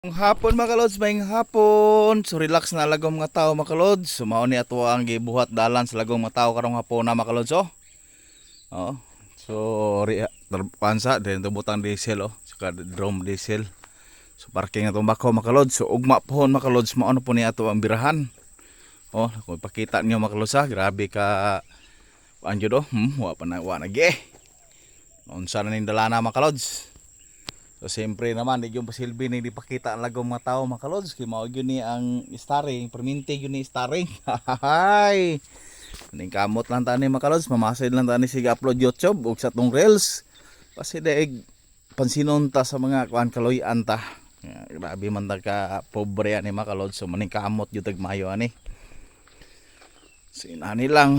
Hapon mga kalods, maing hapon. So relax na lagom nga tao mga kalods. So mao ni ato ang gibuhat dalan sa lagom nga tao karong hapon na mga kalods oh. Oh. So pansa din butang diesel oh, saka drum diesel. So parking atong bako mga kalods. So ugma pohon mga kalods, mao po ni ato ang birahan. Oh, kung ipakita niyo mga kalods ha, grabe ka anjo do. Wa pa na gi. Unsa na ning dalana mga kalods. So siyempre naman, di yung pasilbi ni dipakita ang lagong mga tao mga kalods. Kaya mao yun ni ang starring, perminti yun ni starring. Hahahay! Ning kamot lang tani mga kalods, mamasid lang tani sige upload YouTube ug sa tong reels. Kasi daig pansinon ta sa mga kuan kaloy-an ta. Grabe man ta ka pobre ani mga kalods. So maning kamot yun tagmayo ani. Sinani lang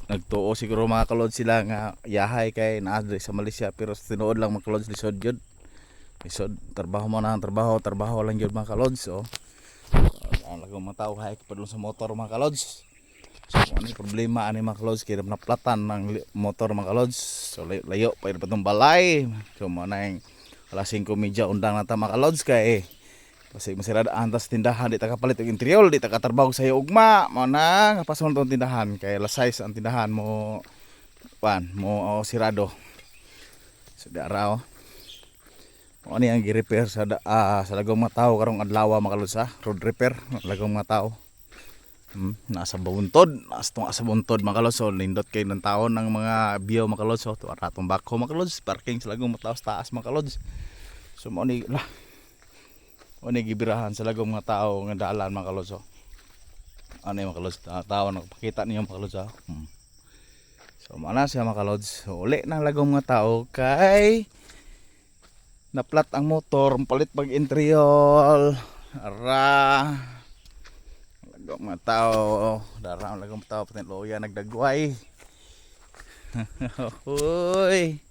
nagtuo siguro mga kalods sila nga yahay kay naa sa Malaysia, pero tinuod lang mga kalods lisod jud. Lisod trabaho mo na, trabaho lang jud mga kalods. So ang lagong mga tao hay padulong sa motor mga kalods. So ano problema ani mga kalods, kaya naplatan ng motor mga kalods. So layo pa pa tong balay. So mo na yung alas 5:30 undang na ta mga kalods kay kasi masiraan tas tindahan, di ta kapalit og interior, di ta katrabaho sa ugma. Mao na nga pason tong tindahan kay alas 6 ang tindahan mo sirado. So di araw. Mao ni ang gi-repair sa sa lagong mga tao karong adlaw mga kalods ha. Road repair lagong mga tao. Nasa asa buntod mga kalods. So nindot kay ng taon ng mga biyo mga kalods. So atong bako mga kalods, parking sa lagong mga tao sa taas mga kalods. So mao ni gibirahan sa lagong mga tao nga dalan mga kalods. Ano yung mga kalods, tao nakapakita niyo mga kalods. So mana siya mga kalods. So uli ng lagong mga tao kay naplat ang motor, palit pag interior. Ara lagong mga tao, lagong mga tao patin loya nagdagway. Hoy.